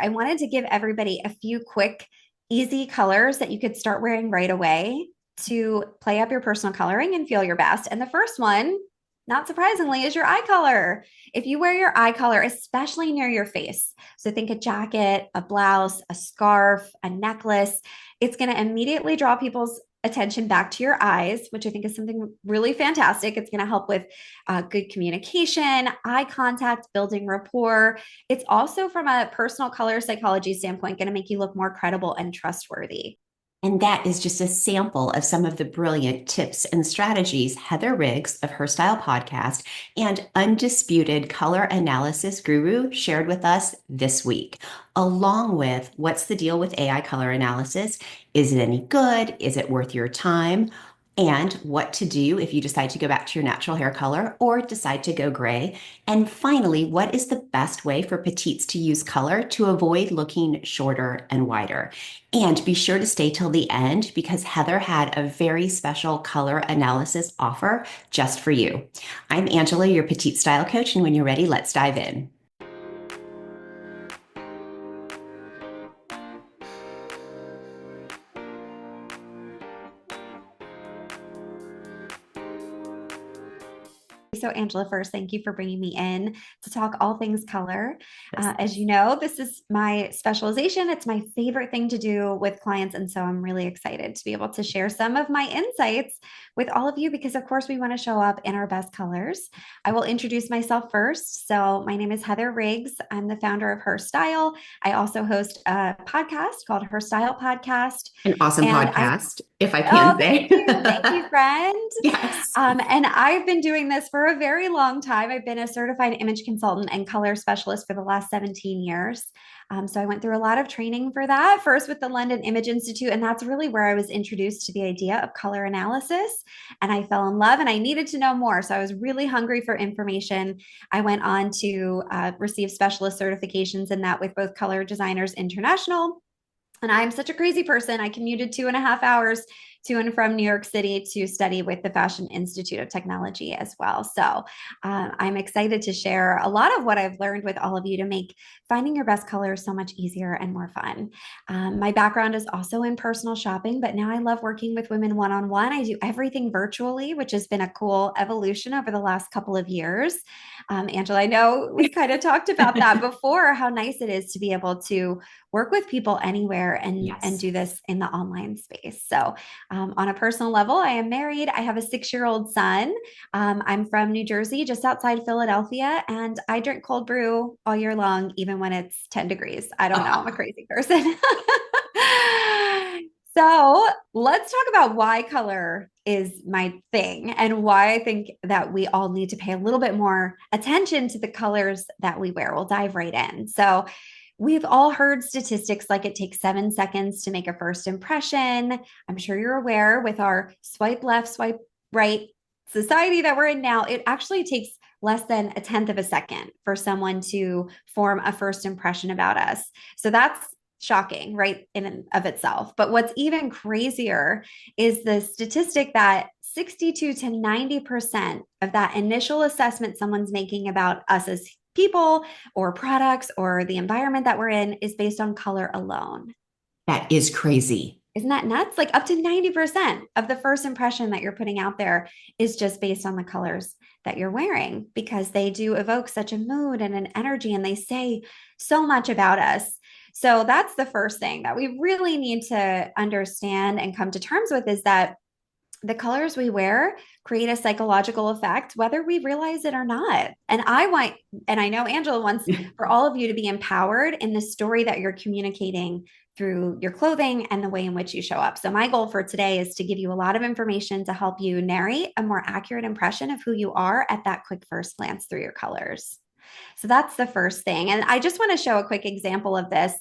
I wanted to give everybody a few quick, easy colors that you could start wearing right away to play up your personal coloring and feel your best. And the first one, not surprisingly, is your eye color. If you wear your eye color, especially near your face, so think a jacket, a blouse, a scarf, a necklace, it's going to immediately draw people's attention back to your eyes, which I think is something really fantastic. It's going to help with good communication, eye contact, building rapport. It's also, from a personal color psychology standpoint, going to make you look more credible and trustworthy. And that is just a sample of some of the brilliant tips and strategies Heather Riggs of Her Style Podcast and undisputed color analysis guru shared with us this week, along with what's the deal with AI color analysis? Is it any good? Is it worth your time? And what to do if you decide to go back to your natural hair color or decide to go gray. And finally, what is the best way for petites to use color to avoid looking shorter and wider? And be sure to stay till the end because Heather had a very special color analysis offer just for you. I'm Angela, your petite style coach, and when you're ready, let's dive in. So, Angela, first, thank you for bringing me in to talk all things color. Yes. As you know, this is my specialization. It's my favorite thing to do with clients. And so I'm really excited to be able to share some of my insights with all of you because, of course, we want to show up in our best colors. I will introduce myself first. So, my name is Heather Riggs. I'm the founder of Her Style. I also host a podcast called Her Style Podcast. An awesome And podcast, if I oh, can thank say. you. Thank you, friend. Yes. And I've been doing this for a very long time. I've been a certified image consultant and color specialist for the last 17 years. So I went through a lot of training for that, first with the London Image Institute. And that's really where I was introduced to the idea of color analysis. And I fell in love and I needed to know more. So I was really hungry for information. I went on to receive specialist certifications in that with both Color Designers International. And I'm such a crazy person. I commuted 2.5 hours to and from New York City to study with the Fashion Institute of Technology as well. So I'm excited to share a lot of what I've learned with all of you to make finding your best colors so much easier and more fun. My background is also in personal shopping, but now I love working with women one-on-one. I do everything virtually, which has been a cool evolution over the last couple of years. Angela, I know we kind of talked about that before, how nice it is to be able to work with people anywhere and Yes. do this in the online space. So on a personal level, I am married. I have a 6-year-old son. I'm from New Jersey, just outside Philadelphia, and I drink cold brew all year long, even when it's 10 degrees. I don't know. I'm a crazy person. So let's talk about why color is my thing and why I think that we all need to pay a little bit more attention to the colors that we wear. We'll dive right in. So we've all heard statistics like it takes 7 seconds to make a first impression. I'm sure you're aware with our swipe left, swipe right society that we're in now, it actually takes less than a tenth of a second for someone to form a first impression about us. So that's shocking, right, in and of itself. But what's even crazier is the statistic that 62 to 90% of that initial assessment someone's making about us as people or products or the environment that we're in is based on color alone. That is crazy. Isn't that nuts? Like up to 90% of the first impression that you're putting out there is just based on the colors that you're wearing because they do evoke such a mood and an energy and they say so much about us. So that's the first thing that we really need to understand and come to terms with is that the colors we wear create a psychological effect, whether we realize it or not. And I know Angela wants for all of you to be empowered in the story that you're communicating through your clothing and the way in which you show up. So my goal for today is to give you a lot of information to help you narrate a more accurate impression of who you are at that quick first glance through your colors. So that's the first thing. And I just want to show a quick example of this.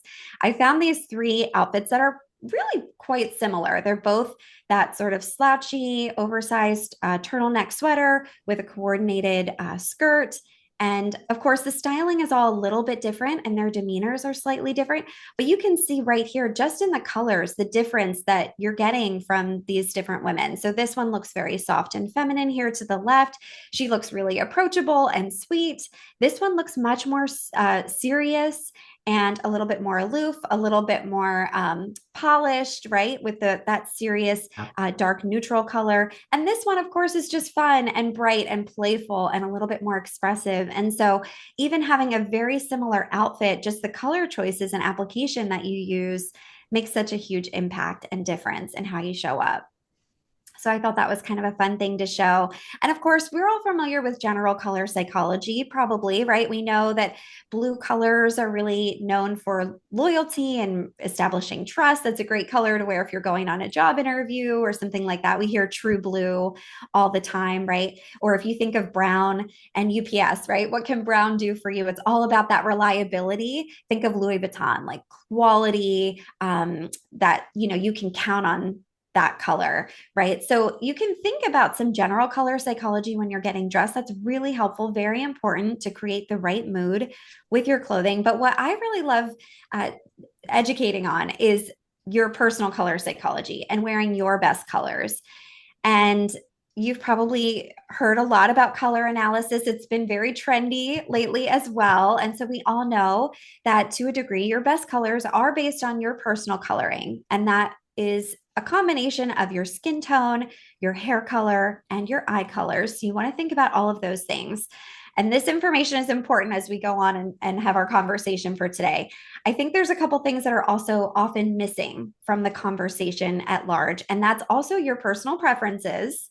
I found these 3 outfits that are really quite similar. They're both that sort of slouchy, oversized turtleneck sweater with a coordinated skirt. And of course, the styling is all a little bit different and their demeanors are slightly different. But you can see right here, just in the colors, the difference that you're getting from these different women. So this one looks very soft and feminine here to the left. She looks really approachable and sweet. This one looks much more serious and a little bit more aloof, a little bit more polished, right? With that serious dark neutral color. And this one, of course, is just fun and bright and playful and a little bit more expressive. And so even having a very similar outfit, just the color choices and application that you use makes such a huge impact and difference in how you show up. So I thought that was kind of a fun thing to show. And of course, we're all familiar with general color psychology, probably, right? We know that blue colors are really known for loyalty and establishing trust. That's a great color to wear if you're going on a job interview or something like that. We hear true blue all the time, right? Or if you think of brown and UPS, right? What can brown do for you? It's all about that reliability. Think of Louis Vuitton, like quality, that you can count on that color, right? So you can think about some general color psychology when you're getting dressed. That's really helpful, very important to create the right mood with your clothing. But what I really love educating on is your personal color psychology and wearing your best colors. And you've probably heard a lot about color analysis. It's been very trendy lately as well. And so we all know that to a degree, your best colors are based on your personal coloring. And that is a combination of your skin tone, your hair color, and your eye colors. So you want to think about all of those things. And this information is important as we go on and have our conversation for today. I think there's a couple things that are also often missing from the conversation at large, and that's also your personal preferences.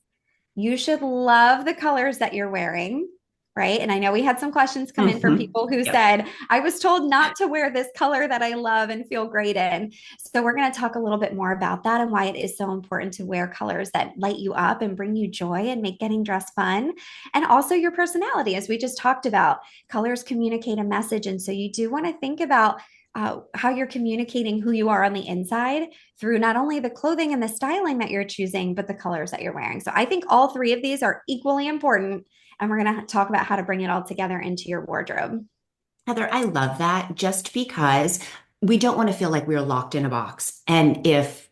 You should love the colors that you're wearing, right? And I know we had some questions come in from people who said, I was told not to wear this color that I love and feel great in. So we're going to talk a little bit more about that and why it is so important to wear colors that light you up and bring you joy and make getting dressed fun. And also your personality, as we just talked about. Colors communicate a message. And so you do want to think about how you're communicating who you are on the inside through not only the clothing and the styling that you're choosing, but the colors that you're wearing. So I think all three of these are equally important. And we're going to talk about how to bring it all together into your wardrobe. Heather, I love that just because we don't want to feel like we're locked in a box. And if,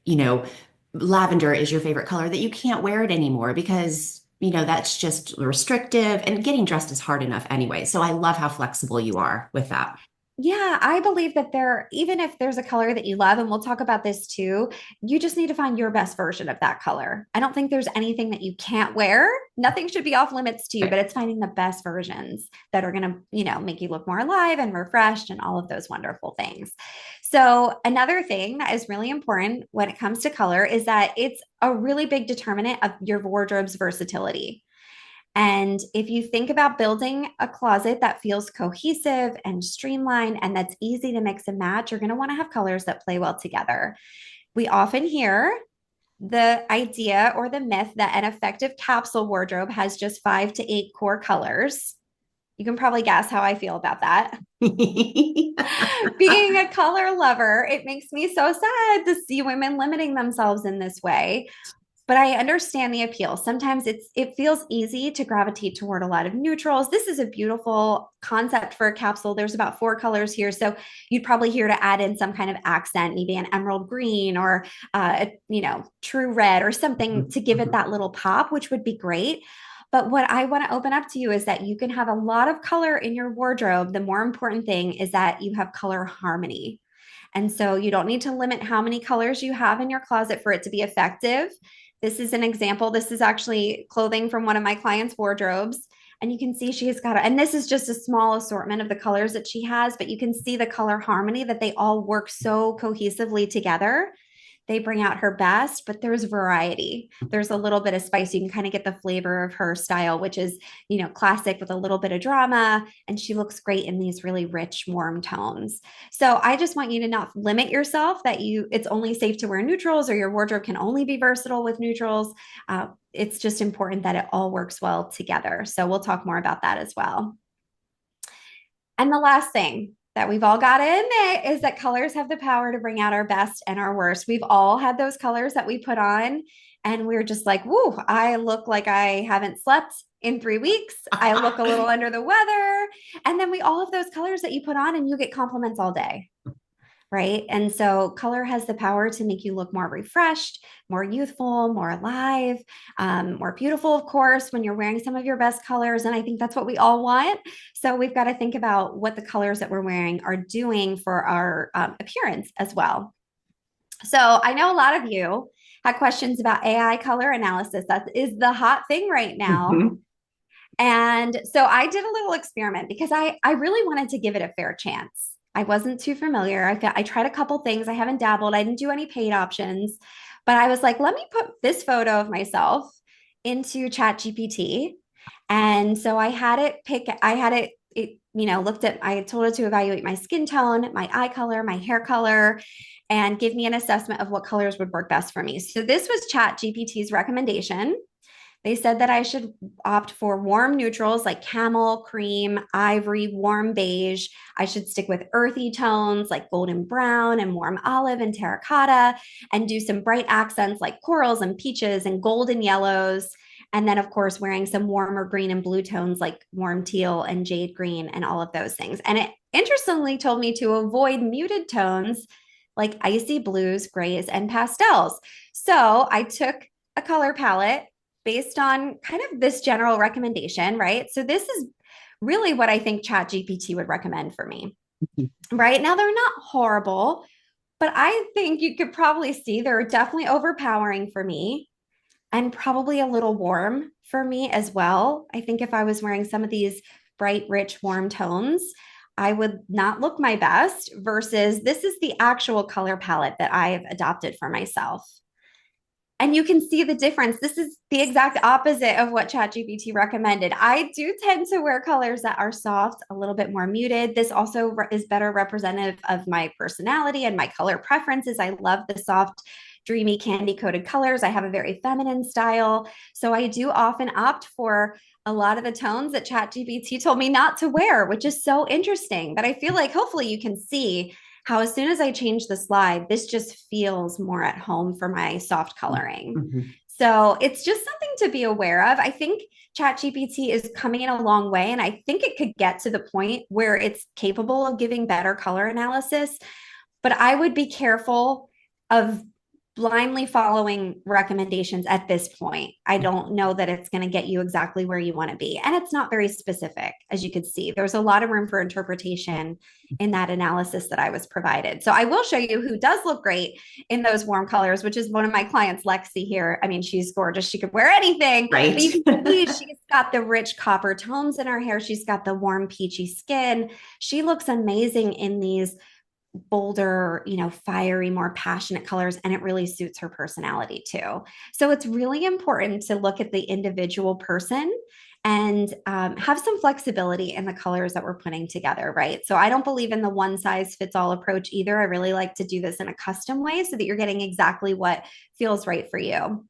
lavender is your favorite color, that you can't wear it anymore because, that's just restrictive and getting dressed is hard enough anyway. So I love how flexible you are with that. Yeah, I believe that even if there's a color that you love, and we'll talk about this too, you just need to find your best version of that color. I don't think there's anything that you can't wear. Nothing should be off limits to you, but it's finding the best versions that are going to, make you look more alive and refreshed and all of those wonderful things. So, another thing that is really important when it comes to color is that it's a really big determinant of your wardrobe's versatility. And if you think about building a closet that feels cohesive and streamlined and that's easy to mix and match, you're going to want to have colors that play well together. We often hear the idea or the myth that an effective capsule wardrobe has just 5 to 8 core colors. You can probably guess how I feel about that. Being a color lover, it makes me so sad to see women limiting themselves in this way. But I understand the appeal. Sometimes it feels easy to gravitate toward a lot of neutrals. This is a beautiful concept for a capsule. There's about 4 colors here. So you'd probably hear to add in some kind of accent, maybe an emerald green or, true red or something to give it that little pop, which would be great. But what I want to open up to you is that you can have a lot of color in your wardrobe. The more important thing is that you have color harmony. And so you don't need to limit how many colors you have in your closet for it to be effective. This is an example. This is actually clothing from one of my clients' wardrobes. And you can see she has got, and this is just a small assortment of the colors that she has, but you can see the color harmony that they all work so cohesively together. They bring out her best, but there's variety. There's a little bit of spice. You can kind of get the flavor of her style, which is, classic with a little bit of drama. And she looks great in these really rich, warm tones. So I just want you to not limit yourself that it's only safe to wear neutrals or your wardrobe can only be versatile with neutrals. It's just important that it all works well together. So we'll talk more about that as well. And the last thing that we've all got to admit is that colors have the power to bring out our best and our worst. We've all had those colors that we put on and we're just like, woo, I look like I haven't slept in 3 weeks. I look a little under the weather. And then we all have those colors that you put on and you get compliments all day. right? And so color has the power to make you look more refreshed, more youthful, more alive, more beautiful, of course, when you're wearing some of your best colors. And I think that's what we all want. So we've got to think about what the colors that we're wearing are doing for our appearance as well. So I know a lot of you had questions about AI color analysis. That is the hot thing right now. Mhm. And so I did a little experiment because I really wanted to give it a fair chance. I wasn't too familiar. I tried a couple things. I haven't dabbled. I didn't do any paid options, but I was like, let me put this photo of myself into Chat GPT. And so I had it pick, I had it looked at, I told it to evaluate my skin tone, my eye color, my hair color, and give me an assessment of what colors would work best for me. So this was Chat GPT's recommendation. They said that I should opt for warm neutrals like camel, cream, ivory, warm beige. I should stick with earthy tones like golden brown and warm olive and terracotta, and do some bright accents like corals and peaches and golden yellows. And then, of course, wearing some warmer green and blue tones like warm teal and jade green and all of those things. And it interestingly told me to avoid muted tones like icy blues, grays, and pastels. So I took a color palette based on kind of this general recommendation, right? So this is really what I think Chat GPT would recommend for me, right? Now, they're not horrible, but I think you could probably see they're definitely overpowering for me and probably a little warm for me as well. I think if I was wearing some of these bright, rich, warm tones, I would not look my best versus this is the actual color palette that I've adopted for myself. And you can see the difference. This is the exact opposite of what ChatGPT recommended. I do tend to wear colors that are soft, a little bit more muted. This also is better representative of my personality and my color preferences. I love the soft, dreamy, candy coated colors. I have a very feminine style. So I do often opt for a lot of the tones that ChatGPT told me not to wear, which is so interesting. But I feel like hopefully you can see how as soon as I change the slide, this just feels more at home for my soft coloring. Mhm. So it's just something to be aware of. I think ChatGPT is coming in a long way, and I think it could get to the point where it's capable of giving better color analysis. But I would be careful of blindly following recommendations at this point. I don't know that it's going to get you exactly where you want to be. And it's not very specific, as you could see. There's a lot of room for interpretation in that analysis that I was provided. So I will show you who does look great in those warm colors, which is one of my clients, Lexi here. I mean, she's gorgeous. She could wear anything, Right. but you can see she's got the rich copper tones in her hair. She's got the warm peachy skin. She looks amazing in these bolder, fiery, more passionate colors, and it really suits her personality too. So it's really important to look at the individual person and have some flexibility in the colors that we're putting together, right? So I don't believe in the one size fits all approach either. I really like to do this in a custom way so that you're getting exactly what feels right for you.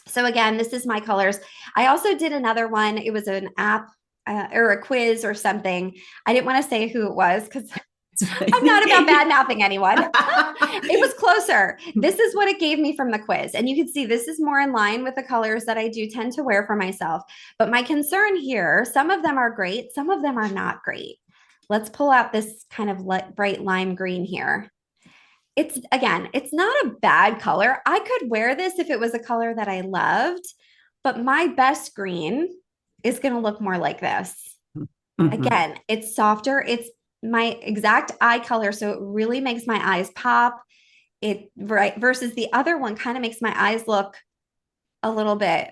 So again, this is my colors. I also did another one. It was an app or a quiz or something. I didn't want to say who it was because I'm not about bad mouthing anyone. It was closer. This is what it gave me from the quiz. And you can see this is more in line with the colors that I do tend to wear for myself. But my concern here, some of them are great, some of them are not great. Let's pull out this kind of bright lime green here. It's not a bad color. I could wear this if it was a color that I loved, but my best green is going to look more like this. Mhm. Again, it's softer. It's my exact eye color. So it really makes my eyes pop. It right versus the other one kind of makes my eyes look a little bit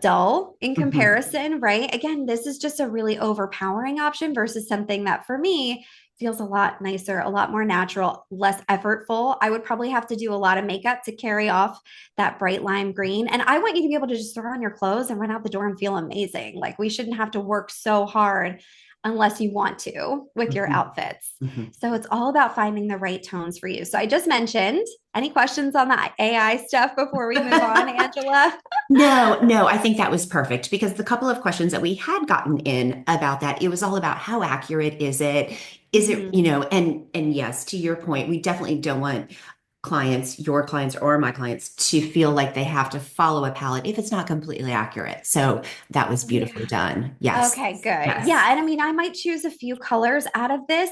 dull in Mhm. comparison, right? Again, this is just a really overpowering option versus something that for me feels a lot nicer, a lot more natural, less effortful. I would probably have to do a lot of makeup to carry off that bright lime green. And I want you to be able to just throw on your clothes and run out the door and feel amazing. Like we shouldn't have to work so hard unless you want to with your Mhm. outfits. Mhm. So it's all about finding the right tones for you. So I just mentioned any questions on the AI stuff before we move on, Angela? No, no, I think that was perfect because the couple of questions that we had gotten in about that, it was all about how accurate is it? Is it, Mhm. and yes, to your point, we definitely don't want clients, your clients or my clients, to feel like they have to follow a palette if it's not completely accurate. So that was beautifully Yeah. done. Yes. Okay, good. Yes. Yeah, and I mean, I might choose a few colors out of this.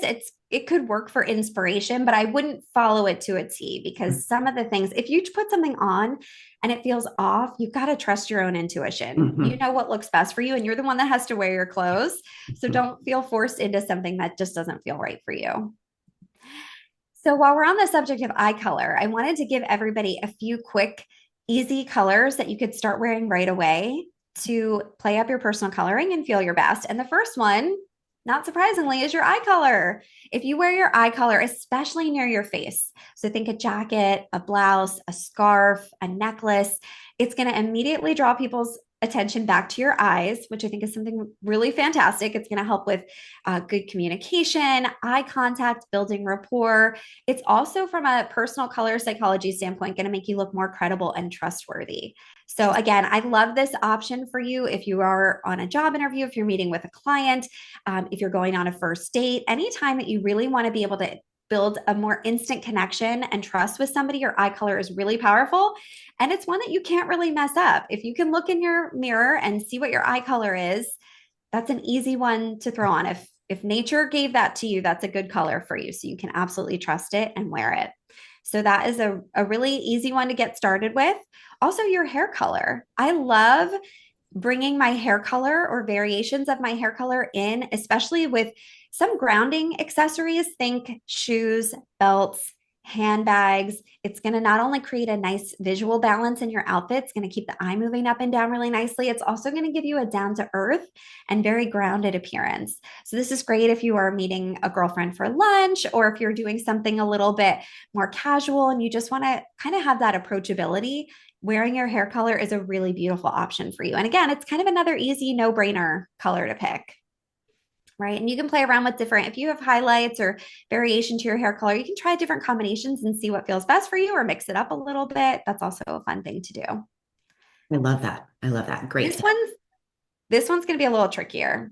It could work for inspiration, but I wouldn't follow it to a T because some of the things, if you put something on and it feels off, you've got to trust your own intuition. You Mhm. know what looks best for you, and you're the one that has to wear your clothes. So don't feel forced into something that just doesn't feel right for you. So while we're on the subject of eye color, I wanted to give everybody a few quick, easy colors that you could start wearing right away to play up your personal coloring and feel your best. And the first one, not surprisingly, is your eye color. If you wear your eye color, especially near your face, so think a jacket, a blouse, a scarf, a necklace, it's going to immediately draw people's attention back to your eyes, which I think is something really fantastic. It's going to help with good communication, eye contact, building rapport. It's also, from a personal color psychology standpoint, going to make you look more credible and trustworthy. So, again, I love this option for you if you are on a job interview, if you're meeting with a client, if you're going on a first date, anytime that you really want to be able to build a more instant connection and trust with somebody, your eye color is really powerful. And it's one that you can't really mess up. If you can look in your mirror and see what your eye color is, that's an easy one to throw on. If nature gave that to you, that's a good color for you. So you can absolutely trust it and wear it. So that is a really easy one to get started with. Also, your hair color. I love bringing my hair color or variations of my hair color in, especially with some grounding accessories. Think shoes, belts, handbags. It's going to not only create a nice visual balance in your outfit, it's going to keep the eye moving up and down really nicely. It's also going to give you a down to earth and very grounded appearance. So, this is great if you are meeting a girlfriend for lunch or if you're doing something a little bit more casual and you just want to kind of have that approachability. Wearing your hair color is a really beautiful option for you. And again, it's kind of another easy no brainer color to pick. Right. And you can play around with different, if you have highlights or variation to your hair color, you can try different combinations and see what feels best for you or mix it up a little bit. That's also a fun thing to do. I love that. I love that. Great This tip. one's this one's going to be a little trickier,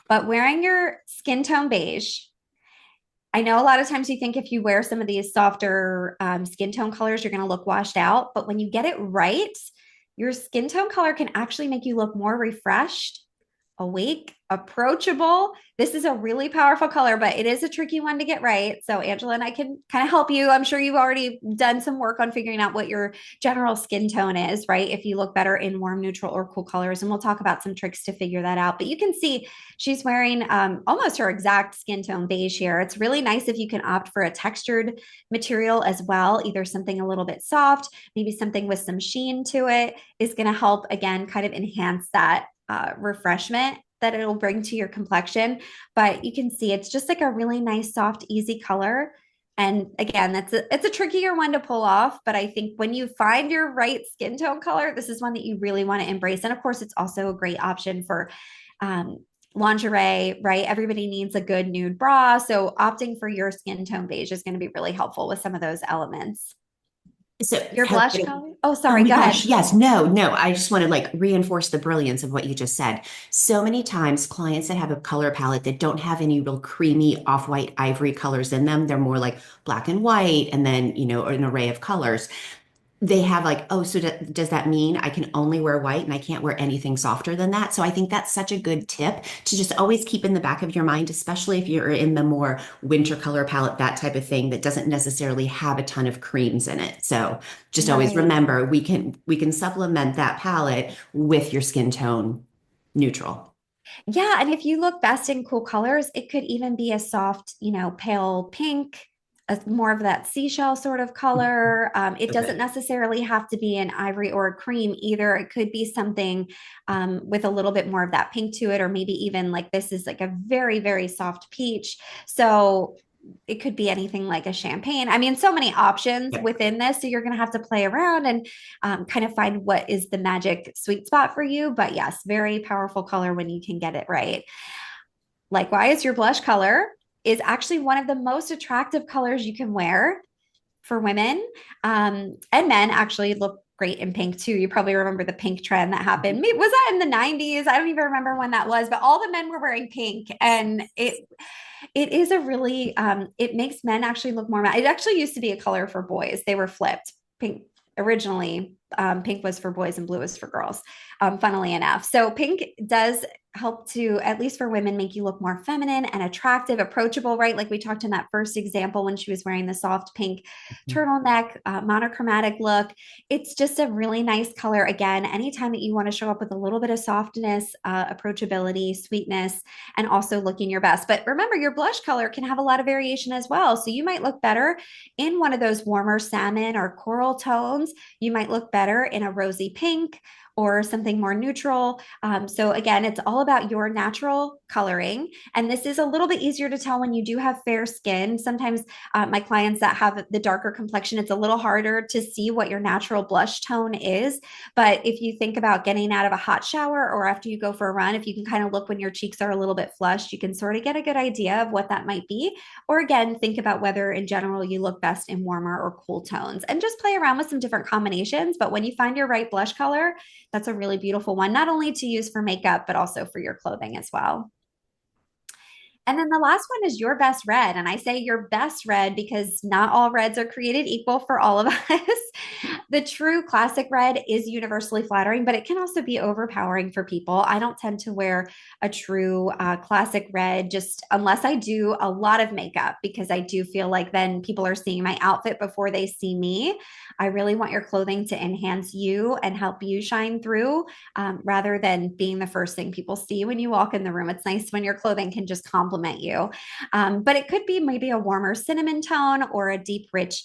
but wearing your skin tone beige, I know a lot of times you think if you wear some of these softer skin tone colors, you're going to look washed out. But when you get it right, your skin tone color can actually make you look more refreshed, awake, approachable. This is a really powerful color, but it is a tricky one to get right. So, Angela and I can kind of help you. I'm sure you've already done some work on figuring out what your general skin tone is, right? If you look better in warm, neutral, or cool colors. And we'll talk about some tricks to figure that out. But you can see she's wearing almost her exact skin tone beige here. It's really nice if you can opt for a textured material as well, either something a little bit soft, maybe something with some sheen to it is going to help, again, kind of enhance that refreshment that it'll bring to your complexion. But you can see it's just like a really nice, soft, easy color. And again, it's a trickier one to pull off. But I think when you find your right skin tone color, this is one that you really want to embrace. And of course, it's also a great option for um, lingerie, right? Everybody needs a good nude bra. So opting for your skin tone beige is going to be really helpful with some of those elements. So, Your blush color? Oh, oh sorry. my Go gosh, ahead. yes, no, no. I just want to like reinforce the brilliance of what you just said. So many times, clients that have a color palette that don't have any real creamy off-white ivory colors in them, they're more like black and white, and then, an array of colors. They have like, oh, so does that mean I can only wear white and I can't wear anything softer than that? So I think that's such a good tip to just always keep in the back of your mind, especially if you're in the more winter color palette, that type of thing that doesn't necessarily have a ton of creams in it. So just always Right. remember we can supplement that palette with your skin tone neutral. Yeah, and if you look best in cool colors, it could even be a soft, pale pink, more of that seashell sort of color. It doesn't Okay. necessarily have to be an ivory or a cream either. It could be something with a little bit more of that pink to it, or maybe even like this is like a very, very soft peach. So it could be anything like a champagne. I mean, so many options Yep. within this. So you're going to have to play around and kind of find what is the magic sweet spot for you. But yes, very powerful color when you can get it right. Likewise, your blush color is actually one of the most attractive colors you can wear for women and men. Actually, look great in pink too. You probably remember the pink trend that happened. Mhm. Was that in the 90s? I don't even remember when that was, but all the men were wearing pink. And it is a really it makes men actually look more it actually used to be a color for boys. They were flipped. Pink originally, pink was for boys and blue was for girls, funnily enough. So pink does help to, at least for women, make you look more feminine and attractive, approachable, right? Like we talked in that first example when she was wearing the soft pink turtleneck, monochromatic look. It's just a really nice color. Again, anytime that you want to show up with a little bit of softness, approachability, sweetness, and also looking your best. But remember, your blush color can have a lot of variation as well. So you might look better in one of those warmer salmon or coral tones. You might look better in a rosy pink or something more neutral. So again, it's all about your natural coloring. And this is a little bit easier to tell when you do have fair skin. Sometimes my clients that have the darker complexion, it's a little harder to see what your natural blush tone is. But if you think about getting out of a hot shower or after you go for a run, if you can kind of look when your cheeks are a little bit flushed, you can sort of get a good idea of what that might be. Or again, think about whether in general you look best in warmer or cool tones and just play around with some different combinations. But when you find your right blush color, that's a really beautiful one, not only to use for makeup, but also for your clothing as well. And then the last one is your best red. And I say your best red because not all reds are created equal for all of us. The true classic red is universally flattering, but it can also be overpowering for people. I don't tend to wear a true classic red just unless I do a lot of makeup because I do feel like then people are seeing my outfit before they see me. I really want your clothing to enhance you and help you shine through rather than being the first thing people see when you walk in the room. It's nice when your clothing can just complement you. But it could be maybe a warmer cinnamon tone or a deep, rich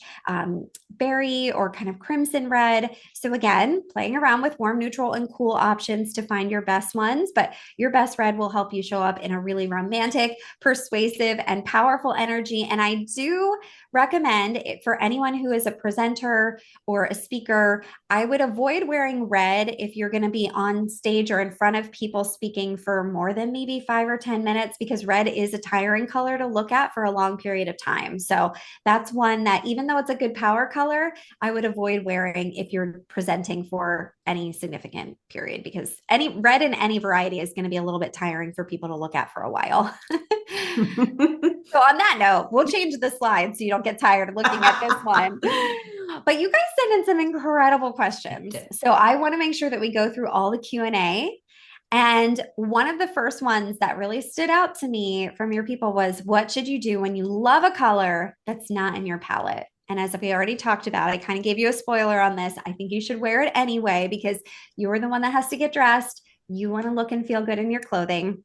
berry or kind of crimson red. So again, playing around with warm, neutral, and cool options to find your best ones. But your best red will help you show up in a really romantic, persuasive, and powerful energy. And I do recommend it for anyone who is a presenter or a speaker. I would avoid wearing red if you're going to be on stage or in front of people speaking for more than maybe 5 or 10 minutes, because red is a tiring color to look at for a long period of time. So that's one that, even though it's a good power color, I would avoid wearing if you're presenting for any significant period, because any red in any variety is going to be a little bit tiring for people to look at for a while. So on that note, we'll change the slide so you don't get tired of looking at this one. But you guys sent in some incredible questions. So I want to make sure that we go through all the Q&A. And one of the first ones that really stood out to me from your people was, what should you do when you love a color that's not in your palette? And as we already talked about, I kind of gave you a spoiler on this. I think you should wear it anyway because you're the one that has to get dressed. You want to look and feel good in your clothing.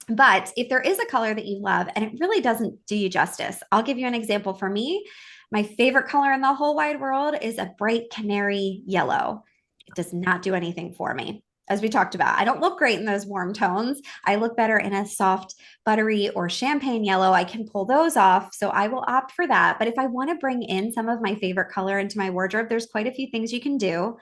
But if there is a color that you love and it really doesn't do you justice, I'll give you an example. For me, my favorite color in the whole wide world is a bright canary yellow. It does not do anything for me. As we talked about, I don't look great in those warm tones. I look better in a soft, buttery, or champagne yellow. I can pull those off. So I will opt for that. But if I want to bring in some of my favorite color into my wardrobe, there's quite a few things you can do.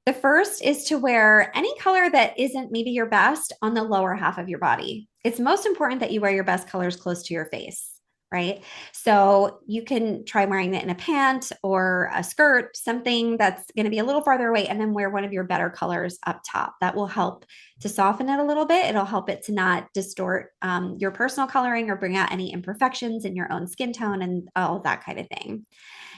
The first is to wear any color that isn't maybe your best on the lower half of your body. It's most important that you wear your best colors close to your face, right? So you can try wearing it in a pant or a skirt, something that's going to be a little farther away, and then wear one of your better colors up top. That will help to soften it a little bit. It'll help it to not distort your personal coloring or bring out any imperfections in your own skin tone and all that kind of thing.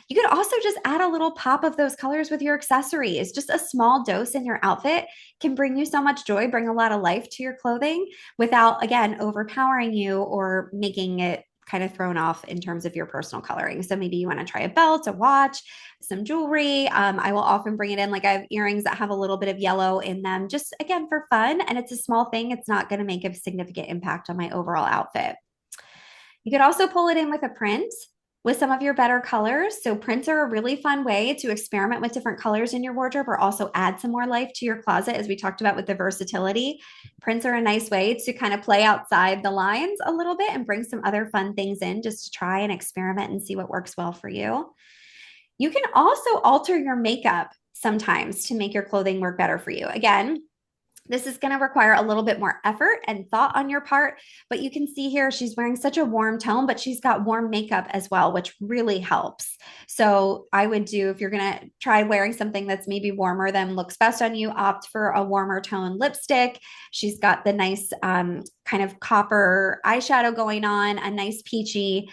You could also just add a little pop of those colors with your accessories. Just a small dose in your outfit can bring you so much joy, bring a lot of life to your clothing without, again, overpowering you or making it kind of thrown off in terms of your personal coloring. So maybe you want to try a belt, a watch, some jewelry. I will often bring it in. Like I have earrings that have a little bit of yellow in them, just again for fun. And it's a small thing. It's not going to make a significant impact on my overall outfit. You could also pull it in with a print with some of your better colors. So prints are a really fun way to experiment with different colors in your wardrobe or also add some more life to your closet, as we talked about with the versatility. Prints are a nice way to kind of play outside the lines a little bit and bring some other fun things in just to try and experiment and see what works well for you. You can also alter your makeup sometimes to make your clothing work better for you. Again, This is going to require a little bit more effort and thought on your part, but you can see here she's wearing such a warm tone, but she's got warm makeup as well, which really helps. So I would do, if you're going to try wearing something that's maybe warmer than looks best on you, opt for a warmer tone lipstick. She's got the nice kind of copper eyeshadow going on, a nice peachy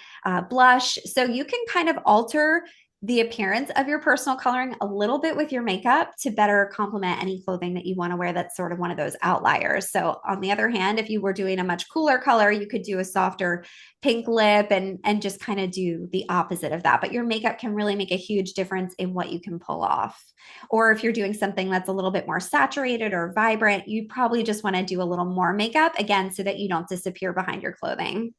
blush. So you can kind of alter the appearance of your personal coloring a little bit with your makeup to better complement any clothing that you want to wear that's sort of one of those outliers. So on the other hand, if you were doing a much cooler color, you could do a softer pink lip and just kind of do the opposite of that. But your makeup can really make a huge difference in what you can pull off. Or if you're doing something that's a little bit more saturated or vibrant, you probably just want to do a little more makeup again so that you don't disappear behind your clothing.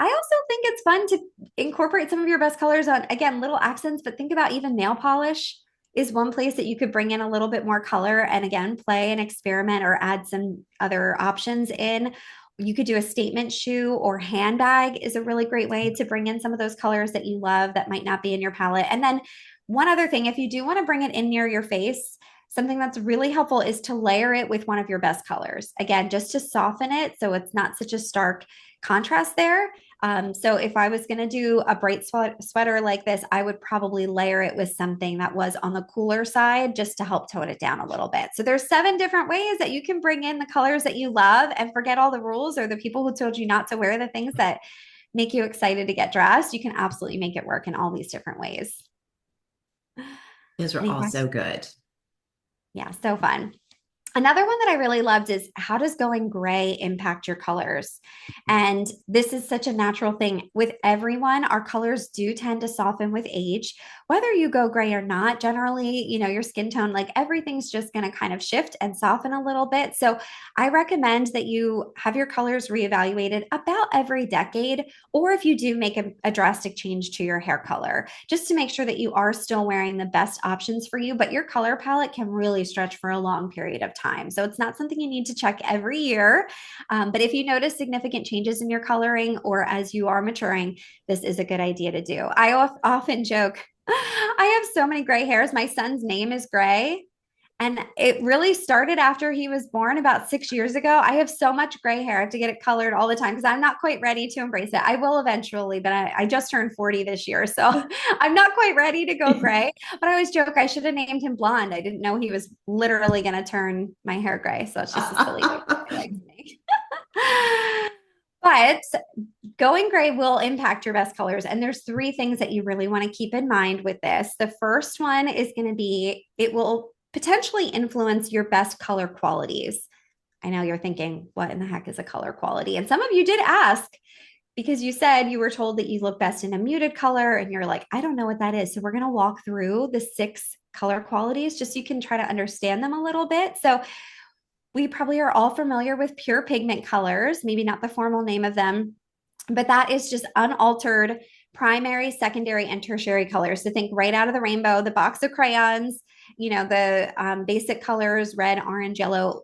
I also think it's fun to incorporate some of your best colors on, again, little accents, but think about even nail polish is one place that you could bring in a little bit more color and again, play and experiment or add some other options in. You could do a statement shoe or handbag is a really great way to bring in some of those colors that you love that might not be in your palette. And then one other thing, if you do want to bring it in near your face, something that's really helpful is to layer it with one of your best colors. Again, just to soften it so it's not such a stark contrast there. So if I was going to do a bright sweater like this, I would probably layer it with something that was on the cooler side just to help tone it down a little bit. So there's 7 different ways that you can bring in the colors that you love and forget all the rules or the people who told you not to wear the things that make you excited to get dressed. You can absolutely make it work in all these different ways. Those are Any all so questions? good. Yeah, so fun. Another one that I really loved is how does going gray impact your colors? And this is such a natural thing with everyone. Our colors do tend to soften with age. Whether you go gray or not, generally, your skin tone, like everything's just going to kind of shift and soften a little bit. So I recommend that you have your colors reevaluated about every decade, or if you do make a drastic change to your hair color, just to make sure that you are still wearing the best options for you. But your color palette can really stretch for a long period of time. So it's not something you need to check every year. But if you notice significant changes in your coloring or as you are maturing, this is a good idea to do. I often joke, I have so many gray hairs. My son's name is Gray. And it really started after he was born about 6 years ago. I have so much gray hair. I have to get it colored all the time because I'm not quite ready to embrace it. I will eventually, but I just turned 40 this year. So I'm not quite ready to go gray. But I always joke I should have named him blonde. I didn't know he was literally going to turn my hair gray. So it's just a silly joke that I like to make. But going gray will impact your best colors. And there's 3 things that you really want to keep in mind with this. The first one is going to be it will potentially influence your best color qualities. I know you're thinking, what in the heck is a color quality? And some of you did ask because you said you were told that you look best in a muted color. And you're like, I don't know what that is. So we're going to walk through the 6 color qualities just so you can try to understand them a little bit. So we probably are all familiar with pure pigment colors, maybe not the formal name of them, but that is just unaltered primary, secondary, and tertiary colors. So think right out of the rainbow, the box of crayons, the basic colors, red, orange, yellow,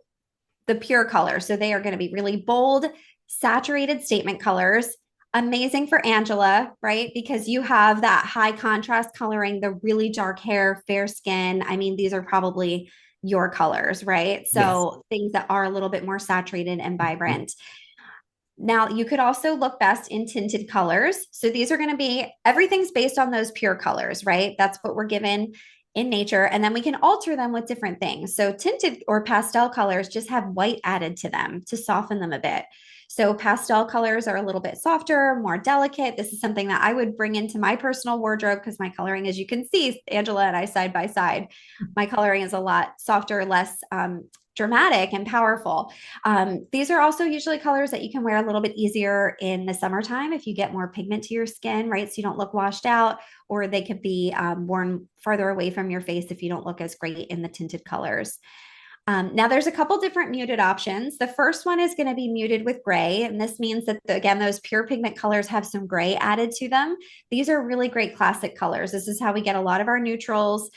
the pure colors. So they are going to be really bold, saturated statement colors. Amazing for Angela, right? Because you have that high contrast coloring, the really dark hair, fair skin. I mean, these are probably your colors, right? Yes. So things that are a little bit more saturated and vibrant. Now, you could also look best in tinted colors. So these are going to be everything's based on those pure colors, right? That's what we're given in nature. And then we can alter them with different things. So tinted or pastel colors just have white added to them to soften them a bit. So pastel colors are a little bit softer, more delicate. This is something that I would bring into my personal wardrobe because my coloring, as you can see, Angela and I side by side, my coloring is a lot softer, less dramatic and powerful. These are also usually colors that you can wear a little bit easier in the summertime if you get more pigment to your skin, right? So you don't look washed out, or they could be worn farther away from your face if you don't look as great in the tinted colors. Now, there's a couple different muted options. The first one is going to be muted with gray, and this means that, again, those pure pigment colors have some gray added to them. These are really great classic colors. This is how we get a lot of our neutrals.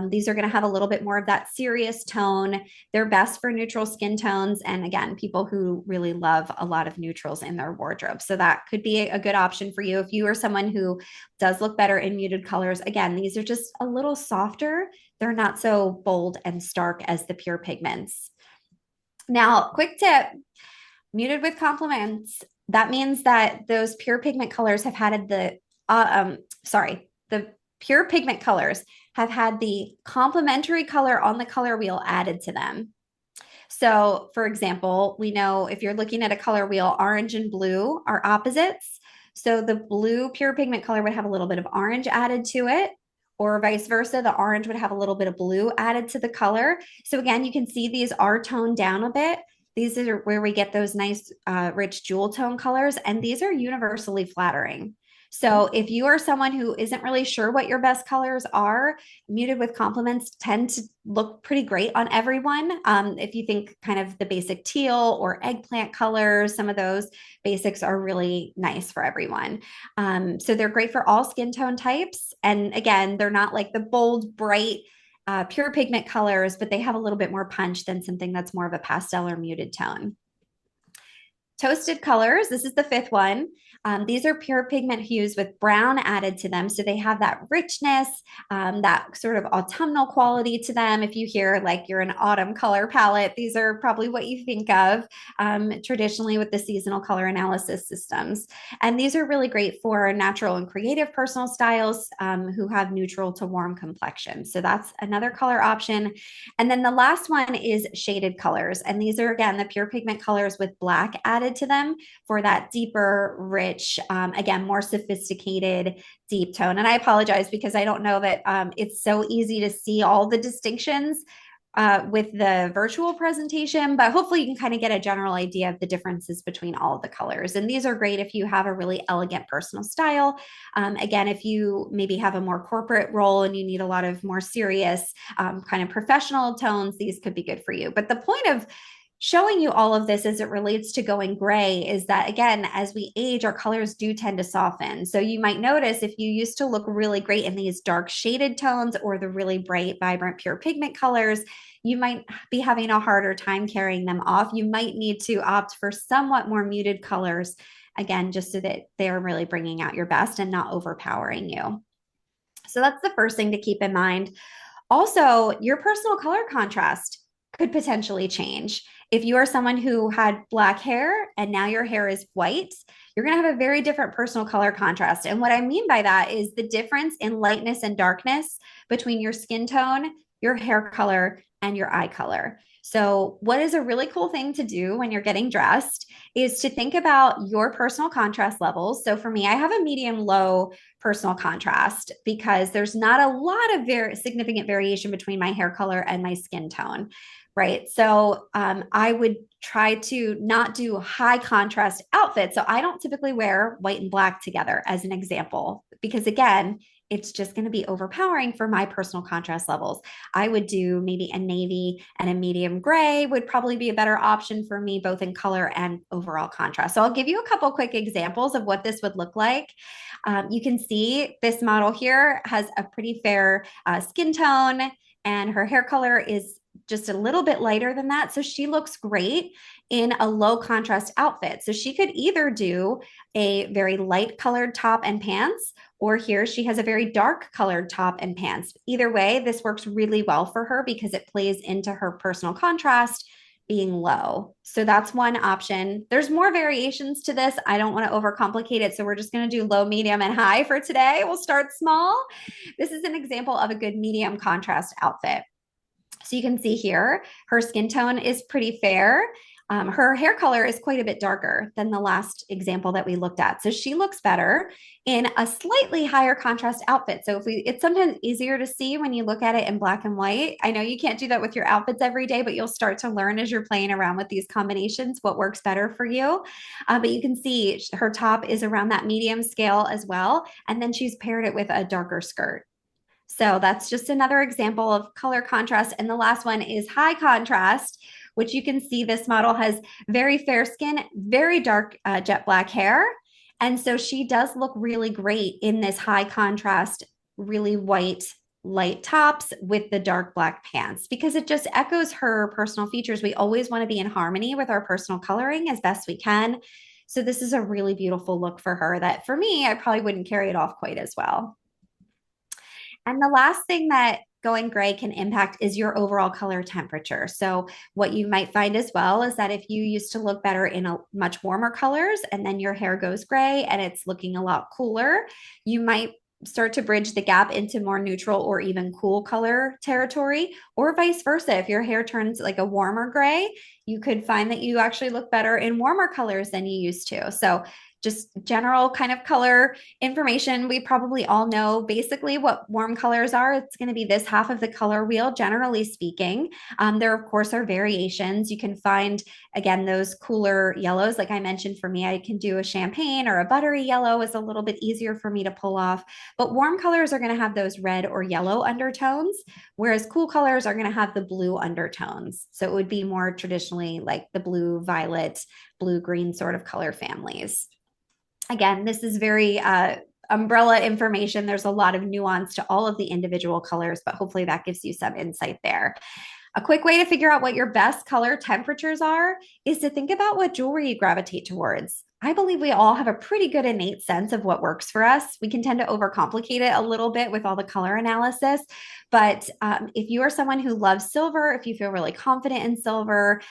These are going to have a little bit more of that serious tone. They're best for neutral skin tones, and again, people who really love a lot of neutrals in their wardrobe. So that could be a good option for you if you are someone who does look better in muted colors. Again, these are just a little softer They're not so bold and stark as the pure pigments. Now, quick tip, muted with complements. That means that those pure pigment colors have had the pure pigment colors have had the complementary color on the color wheel added to them. So, for example, we know if you're looking at a color wheel, orange and blue are opposites. So the blue pure pigment color would have a little bit of orange added to it, or vice versa. The orange would have a little bit of blue added to the color. So again, you can see these are toned down a bit. These are where we get those nice, rich jewel tone colors, and these are universally flattering. So if you are someone who isn't really sure what your best colors are, muted with complements tend to look pretty great on everyone. If you think kind of the basic teal or eggplant colors, some of those basics are really nice for everyone. So they're great for all skin tone types. And again, they're not like the bold, bright, pure pigment colors, but they have a little bit more punch than something that's more of a pastel or muted tone. Toasted colors, this is the fifth one. These are pure pigment hues with brown added to them. So they have that richness, that sort of autumnal quality to them. If you hear like you're an autumn color palette, these are probably what you think of traditionally with the seasonal color analysis systems. And these are really great for natural and creative personal styles who have neutral to warm complexions. So that's another color option. And then the last one is shaded colors. And these are, again, the pure pigment colors with black added to them for that deeper, rich, again, more sophisticated, deep tone. And I apologize because I don't know that it's so easy to see all the distinctions with the virtual presentation, but hopefully you can kind of get a general idea of the differences between all of the colors. And these are great if you have a really elegant personal style. Again, if you maybe have a more corporate role and you need a lot of more serious kind of professional tones, these could be good for you. But the point of showing you all of this as it relates to going gray is that, again, as we age, our colors do tend to soften. So you might notice if you used to look really great in these dark shaded tones or the really bright, vibrant, pure pigment colors, you might be having a harder time carrying them off. You might need to opt for somewhat more muted colors, again, just so that they're really bringing out your best and not overpowering you. So that's the first thing to keep in mind. Also, your personal color contrast could potentially change. If you are someone who had black hair and now your hair is white, you're going to have a very different personal color contrast. And what I mean by that is the difference in lightness and darkness between your skin tone, your hair color, and your eye color. So, what is a really cool thing to do when you're getting dressed is to think about your personal contrast levels. So, for me, I have a medium low personal contrast because there's not a lot of very significant variation between my hair color and my skin tone. Right. So I would try to not do high contrast outfits. So I don't typically wear white and black together as an example, because again, it's just going to be overpowering for my personal contrast levels. I would do maybe a navy and a medium gray would probably be a better option for me, both in color and overall contrast. So I'll give you a couple quick examples of what this would look like. You can see this model here has a pretty fair skin tone, and her hair color is just a little bit lighter than that. So she looks great in a low contrast outfit. So she could either do a very light colored top and pants, or here she has a very dark colored top and pants. Either way, this works really well for her because it plays into her personal contrast being low. So that's one option. There's more variations to this. I don't want to overcomplicate it. So we're just going to do low, medium, and high for today. We'll start small. This is an example of a good medium contrast outfit. So you can see here, her skin tone is pretty fair. Her hair color is quite a bit darker than the last example that we looked at. So she looks better in a slightly higher contrast outfit. So it's sometimes easier to see when you look at it in black and white. I know you can't do that with your outfits every day, but you'll start to learn as you're playing around with these combinations what works better for you. But you can see her top is around that medium scale as well. And then she's paired it with a darker skirt. So that's just another example of color contrast. And the last one is high contrast, which you can see this model has very fair skin, very dark jet black hair. And so she does look really great in this high contrast, really white, light tops with the dark black pants because it just echoes her personal features. We always want to be in harmony with our personal coloring as best we can. So this is a really beautiful look for her that for me, I probably wouldn't carry it off quite as well. And the last thing that going gray can impact is your overall color temperature. So what you might find as well is that if you used to look better in a much warmer colors and then your hair goes gray and it's looking a lot cooler, you might start to bridge the gap into more neutral or even cool color territory, or vice versa. If your hair turns like a warmer gray, you could find that you actually look better in warmer colors than you used to. So just general kind of color information. We probably all know basically what warm colors are. It's going to be this half of the color wheel, generally speaking. There, of course, are variations. You can find, again, those cooler yellows. Like I mentioned, for me, I can do a champagne or a buttery yellow is a little bit easier for me to pull off. But warm colors are going to have those red or yellow undertones, whereas cool colors are going to have the blue undertones. So it would be more traditionally like the blue, violet, blue, green sort of color families. Again, this is very umbrella information. There's a lot of nuance to all of the individual colors, but hopefully that gives you some insight there. A quick way to figure out what your best color temperatures are is to think about what jewelry you gravitate towards. I believe we all have a pretty good innate sense of what works for us. We can tend to overcomplicate it a little bit with all the color analysis. But if you are someone who loves silver, if you feel really confident in silver,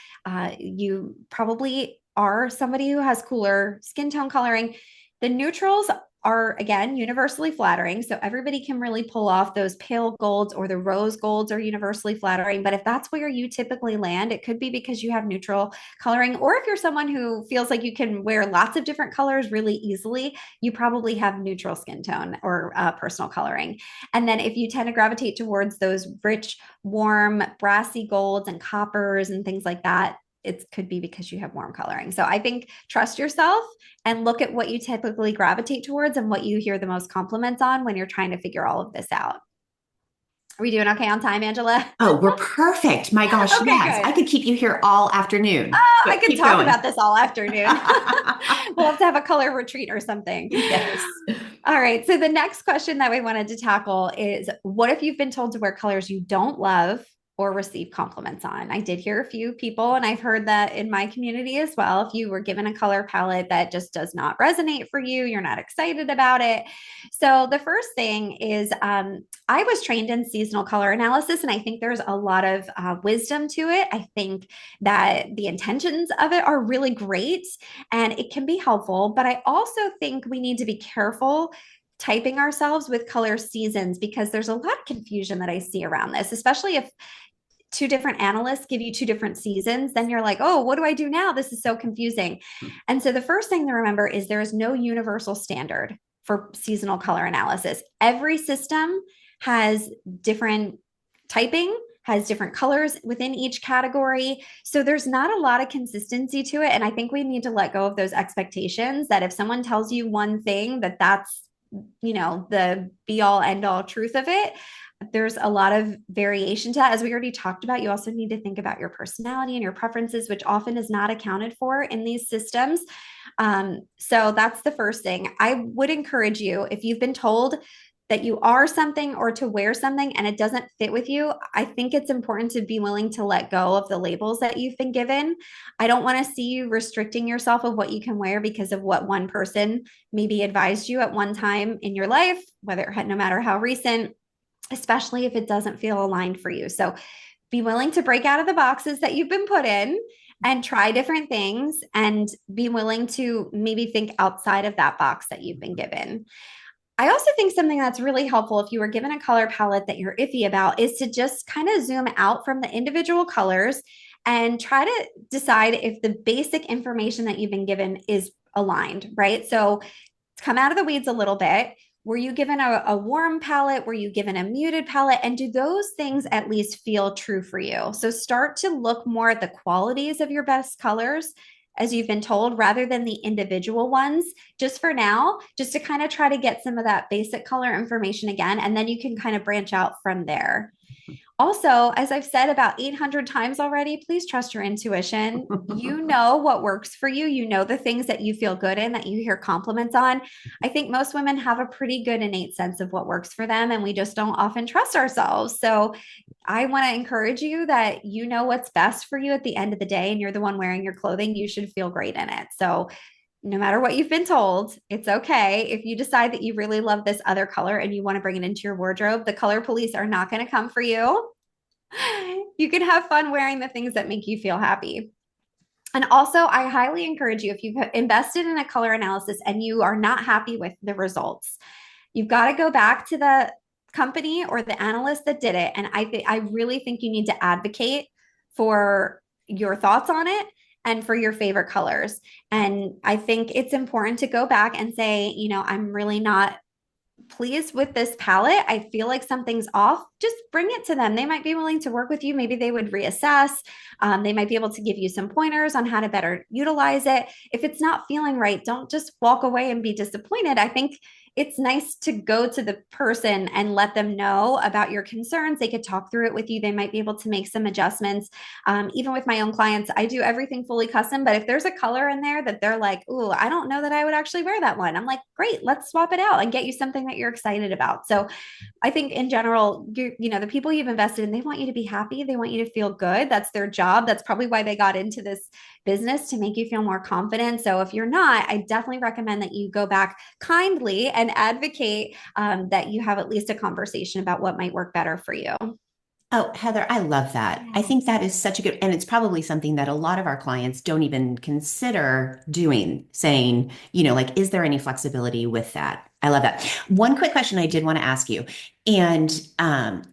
you probably are somebody who has cooler skin tone coloring. The neutrals are, again, universally flattering. So everybody can really pull off those pale golds, or the rose golds are universally flattering. But if that's where you typically land, it could be because you have neutral coloring. Or if you're someone who feels like you can wear lots of different colors really easily, you probably have neutral skin tone or personal coloring. And then if you tend to gravitate towards those rich, warm, brassy golds and coppers and things like that, it could be because you have warm coloring. So I think trust yourself and look at what you typically gravitate towards and what you hear the most compliments on when you're trying to figure all of this out. Are we doing okay on time, Angela? Oh, we're perfect. My gosh, Okay, yes. I good. could keep you here all afternoon, Oh, I but could keep talk going. about this all afternoon. We'll have to have a color retreat or something. Yes. All right. So the next question that we wanted to tackle is, what if you've been told to wear colors you don't love or receive compliments on? I did hear a few people, and I've heard that in my community as well. If you were given a color palette that just does not resonate for you, you're not excited about it. So the first thing is, I was trained in seasonal color analysis, and I think there's a lot of wisdom to it. I think that the intentions of it are really great and it can be helpful, but I also think we need to be careful typing ourselves with color seasons, because there's a lot of confusion that I see around this, especially if two different analysts give you two different seasons, then you're like, oh, what do I do now? This is so confusing. And so the first thing to remember is there is no universal standard for seasonal color analysis. Every system has different typing, has different colors within each category. So there's not a lot of consistency to it. And I think we need to let go of those expectations that if someone tells you one thing, that's the be all end all truth of it. There's a lot of variation to that. As we already talked about, you also need to think about your personality and your preferences, which often is not accounted for in these systems. So that's the first thing. I would encourage you, if you've been told that you are something or to wear something and it doesn't fit with you, I think it's important to be willing to let go of the labels that you've been given. I don't want to see you restricting yourself of what you can wear because of what one person maybe advised you at one time in your life, no matter how recent, especially if it doesn't feel aligned for you. So be willing to break out of the boxes that you've been put in and try different things, and be willing to maybe think outside of that box that you've been given. I also think something that's really helpful if you were given a color palette that you're iffy about is to just kind of zoom out from the individual colors and try to decide if the basic information that you've been given is aligned, right? So come out of the weeds a little bit. Were you given a warm palette? Were you given a muted palette? And do those things at least feel true for you? So start to look more at the qualities of your best colors as you've been told, rather than the individual ones, just for now, just to kind of try to get some of that basic color information again. And then you can kind of branch out from there. Also, as I've said about 800 times already, please trust your intuition. You know what works for you. You know the things that you feel good in, that you hear compliments on. I think most women have a pretty good innate sense of what works for them, and we just don't often trust ourselves. So I want to encourage you that you know what's best for you at the end of the day, and you're the one wearing your clothing. You should feel great in it. So no matter what you've been told, it's okay. If you decide that you really love this other color and you want to bring it into your wardrobe, the color police are not going to come for you. You can have fun wearing the things that make you feel happy. And also, I highly encourage you if you've invested in a color analysis and you are not happy with the results, you've got to go back to the company or the analyst that did it. And I really think you need to advocate for your thoughts on it and for your favorite colors. And I think it's important to go back and say, I'm really not pleased with this palette. I feel like something's off. Just bring it to them. They might be willing to work with you. Maybe they would reassess. They might be able to give you some pointers on how to better utilize it. If it's not feeling right, don't just walk away and be disappointed. I think it's nice to go to the person and let them know about your concerns. They could talk through it with you. They might be able to make some adjustments. Even with my own clients, I do everything fully custom. But if there's a color in there that they're like, "Ooh, I don't know that I would actually wear that one," I'm like, "Great, let's swap it out and get you something that you're excited about." So I think in general, the people you've invested in, they want you to be happy. They want you to feel good. That's their job. That's probably why they got into this business, to make you feel more confident. So if you're not, I definitely recommend that you go back kindly and advocate that you have at least a conversation about what might work better for you. Oh, Heather, I love that. I think Yes. that is such a good, and it's probably something that a lot of our clients don't even consider doing, saying, like, is there any flexibility with that? I love that. One quick question I did want to ask you. And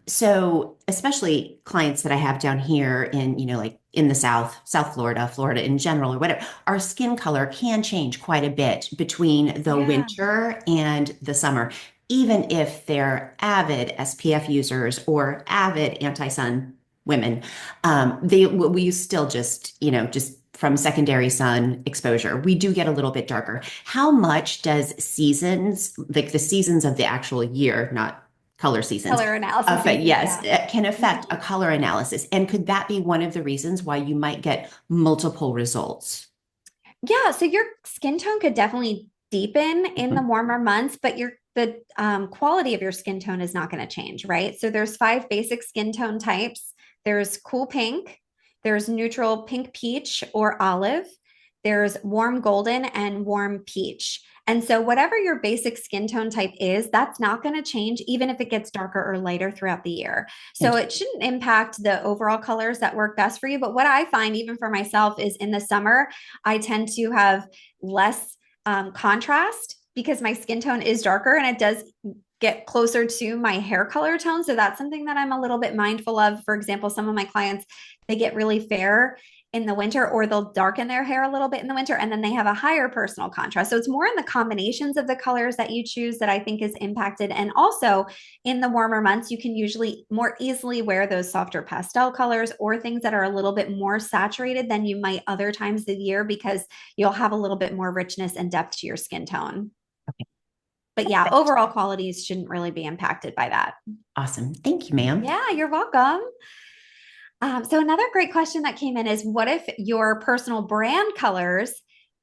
so, especially clients that I have down here in, like in the South Florida, Florida in general, or whatever, our skin color can change quite a bit between the Yeah. winter and the summer, even if they're avid SPF users or avid anti-sun women. We still just from secondary sun exposure, we do get a little bit darker. How much does seasons, like the seasons of the actual year, not color seasons, Color analysis affect, season. yes, Yeah. it can affect a Mhm. color analysis? And could that be one of the reasons why you might get multiple results? Yeah, so your skin tone could definitely deepen in the Mhm. warmer months, but the quality of your skin tone is not going to change, right? So there's five basic skin tone types. There's cool pink, there's neutral pink peach or olive, there's warm golden and warm peach. And so whatever your basic skin tone type is, that's not going to change even if it gets darker or lighter throughout the year. So it shouldn't impact the overall colors that work best for you. But what I find, even for myself, is in the summer, I tend to have less contrast because my skin tone is darker and it does get closer to my hair color tone. So that's something that I'm a little bit mindful of. For example, some of my clients, they get really fair in the winter, or they'll darken their hair a little bit in the winter, and then they have a higher personal contrast. So it's more in the combinations of the colors that you choose that I think is impacted. And also in the warmer months, you can usually more easily wear those softer pastel colors or things that are a little bit more saturated than you might other times of the year, because you'll have a little bit more richness and depth to your skin tone. But yeah, overall qualities shouldn't really be impacted by that. Awesome. Thank you, ma'am. Yeah, you're welcome. So another great question that came in is, what if your personal brand colors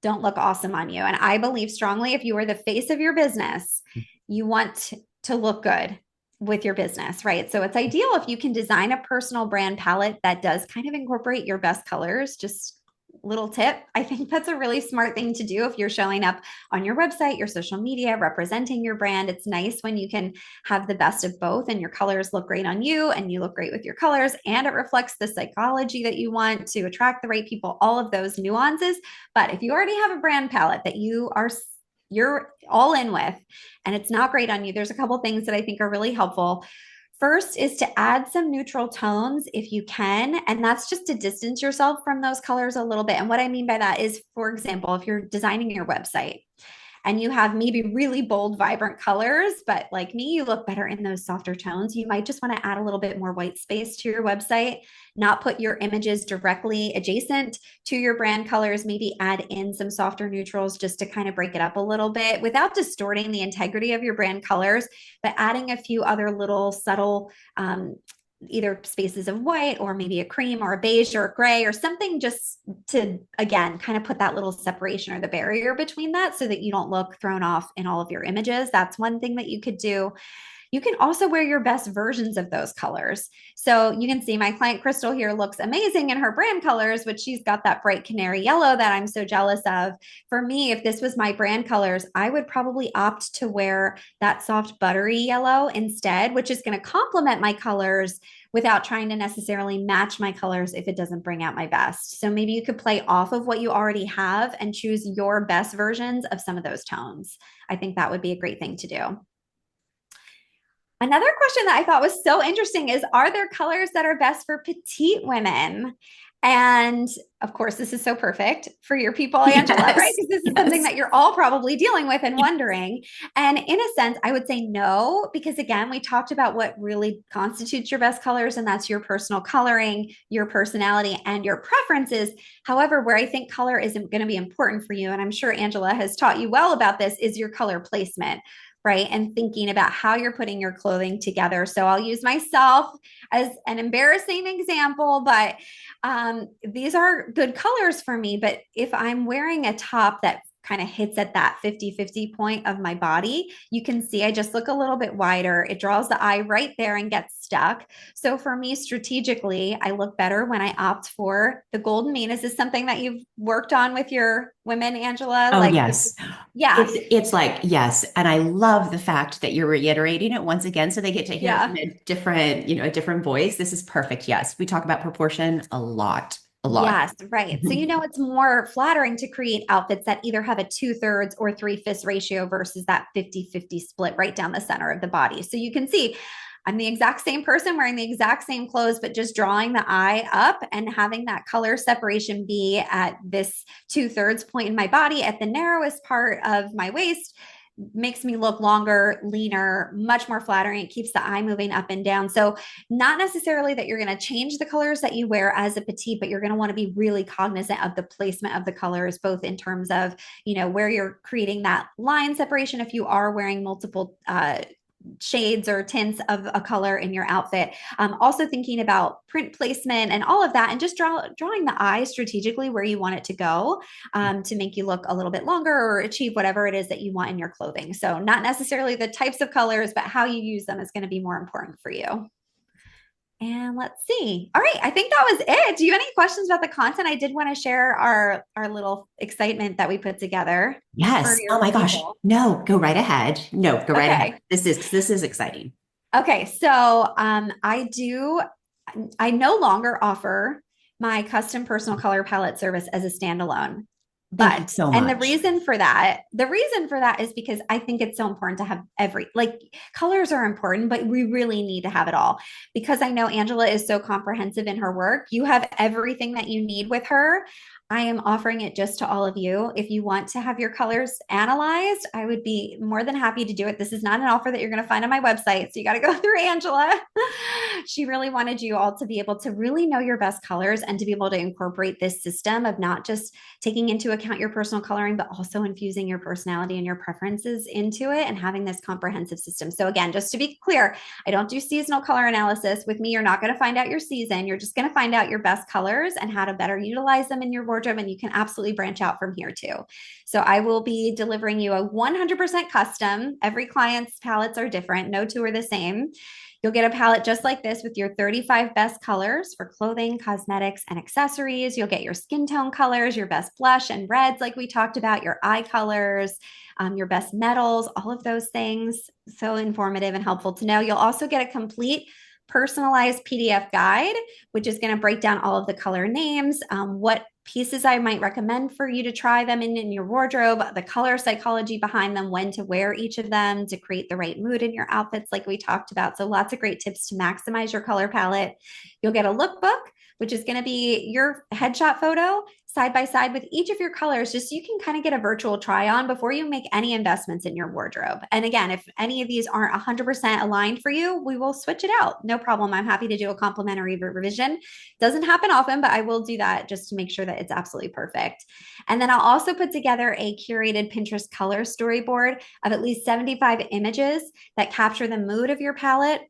don't look awesome on you? And I believe strongly, if you are the face of your business, you want to look good with your business, right? So it's ideal if you can design a personal brand palette that does kind of incorporate your best colors. Just little tip. I think that's a really smart thing to do if you're showing up on your website, your social media, representing your brand. It's nice when you can have the best of both and your colors look great on you and you look great with your colors, and it reflects the psychology that you want to attract the right people, all of those nuances. But if you already have a brand palette that you're all in with and it's not great on you, there's a couple things that I think are really helpful. First is to add some neutral tones if you can. And that's just to distance yourself from those colors a little bit. And what I mean by that is, for example, if you're designing your website and you have maybe really bold, vibrant colors, but like me, you look better in those softer tones, you might just want to add a little bit more white space to your website, not put your images directly adjacent to your brand colors, maybe add in some softer neutrals just to kind of break it up a little bit without distorting the integrity of your brand colors, but adding a few other little subtle either spaces of white or maybe a cream or a beige or a gray or something, just to, again, kind of put that little separation or the barrier between that so that you don't look thrown off in all of your images. That's one thing that you could do. you can also wear your best versions of those colors. So you can see my client Crystal here looks amazing in her brand colors, which she's got that bright canary yellow that I'm so jealous of. For me, if this was my brand colors, I would probably opt to wear that soft buttery yellow instead, which is going to complement my colors without trying to necessarily match my colors if it doesn't bring out my best. So maybe you could play off of what you already have and choose your best versions of some of those tones. I think that would be a great thing to do. Another question that I thought was so interesting is, are there colors that are best for petite women? And of course, this is so perfect for your people, Angela, right? Yes. Because this is something Yes. that you're all probably dealing with and wondering. And in a sense, I would say no, because again, we talked about what really constitutes your best colors, and that's your personal coloring, your personality, and your preferences. However, where I think color isn't going to be important for you, and I'm sure Angela has taught you well about this, is your color placement, right? And thinking about how you're putting your clothing together. So I'll use myself as an embarrassing example, but these are good colors for me. But if I'm wearing a top that kind of hits at that 50-50 point of my body, you can see I just look a little bit wider. It draws the eye right there and gets stuck. So for me, strategically, I look better when I opt for the golden mean. Is this something that you've worked on with your women, Angela? Oh, Like, yes. yeah, It's like, yes. And I love the fact that you're reiterating it once again, so they get to hear it from yeah. a different, a different voice. This is perfect. Yes. We talk about proportion a lot, a lot. Yes, right. So, Mhm. it's more flattering to create outfits that either have a 2/3 or 3/5 ratio versus that 50-50 split right down the center of the body. So you can see I'm the exact same person wearing the exact same clothes, but just drawing the eye up and having that color separation be at this 2/3 point in my body at the narrowest part of my waist makes me look longer, leaner, much more flattering. It keeps the eye moving up and down. So, not necessarily that you're going to change the colors that you wear as a petite, but you're going to want to be really cognizant of the placement of the colors, both in terms of, where you're creating that line separation if you are wearing multiple shades or tints of a color in your outfit. Also thinking about print placement and all of that, and just drawing the eye strategically where you want it to go, to make you look a little bit longer or achieve whatever it is that you want in your clothing. So not necessarily the types of colors, but how you use them is going to be more important for you. And let's see. All right, I think that was it. Do you have any questions about the content? I did want to share our little excitement that we put together for Yes. Oh your my gosh. people. No, go right ahead. No, go right ahead. Okay. This is exciting. Okay, so I no longer offer my custom personal color palette service as a standalone. Thank you But, so and much. the reason for that is because I think it's so important to have like colors are important, but we really need to have it all. Because I know Angela is so comprehensive in her work. You have everything that you need with her. I am offering it just to all of you. If you want to have your colors analyzed, I would be more than happy to do it. This is not an offer that you're going to find on my website. So you got to go through Angela. She really wanted you all to be able to really know your best colors and to be able to incorporate this system of not just taking into account your personal coloring, but also infusing your personality and your preferences into it and having this comprehensive system. So, again, just to be clear, I don't do seasonal color analysis. With me, you're not going to find out your season. You're just going to find out your best colors and how to better utilize them in your wardrobe. And you can absolutely branch out from here too. So, I will be delivering you a 100% custom. Every client's palettes are different, no two are the same. You'll get a palette just like this with your 35 best colors for clothing, cosmetics, and accessories. You'll get your skin tone colors, your best blush and reds, like we talked about, your eye colors, your best metals, all of those things. So informative and helpful to know. You'll also get a complete personalized PDF guide, which is going to break down all of the color names, what pieces I might recommend for you to try them in your wardrobe, the color psychology behind them, when to wear each of them to create the right mood in your outfits, like we talked about. So lots of great tips to maximize your color palette. You'll get a lookbook, which is going to be your headshot photo side by side with each of your colors, just so you can kind of get a virtual try on before you make any investments in your wardrobe. And again, if any of these aren't 100% aligned for you, we will switch it out. No problem. I'm happy to do a complimentary revision. Doesn't happen often, but I will do that just to make sure that it's absolutely perfect. And then I'll also put together a curated Pinterest color storyboard of at least 75 images that capture the mood of your palette,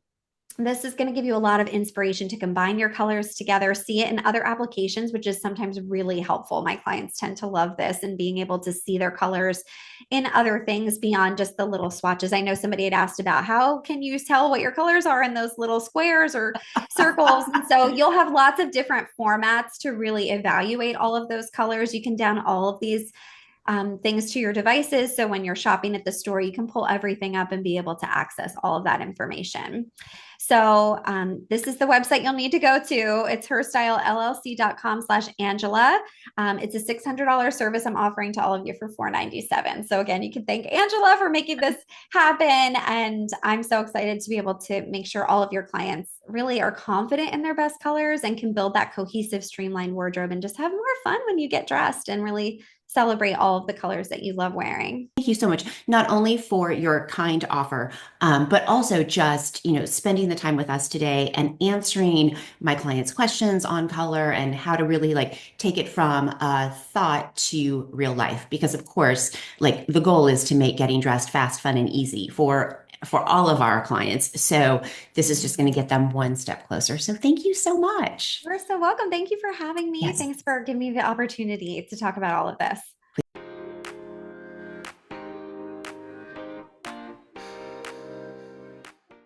This is going to give you a lot of inspiration to combine your colors together, see it in other applications, which is sometimes really helpful. My clients tend to love this and being able to see their colors in other things beyond just the little swatches. I know somebody had asked about how can you tell what your colors are in those little squares or circles. And so you'll have lots of different formats to really evaluate all of those colors. You can down all of these things to your devices. So when you're shopping at the store, you can pull everything up and be able to access all of that information. So this is the website you'll need to go to. It's herstylellc.com/Angela. It's a $600 service I'm offering to all of you for $497. So again, you can thank Angela for making this happen. And I'm so excited to be able to make sure all of your clients really are confident in their best colors and can build that cohesive, streamlined wardrobe and just have more fun when you get dressed and really celebrate all of the colors that you love wearing. Thank you so much, not only for your kind offer, but also just, spending the time with us today and answering my clients' questions on color and how to really like take it from thought to real life. Because of course, like the goal is to make getting dressed fast, fun, and easy for all of our clients. So this is just going to get them one step closer. So thank you so much. You're so welcome. Thank you for having me. Yes. Thanks for giving me the opportunity to talk about all of this.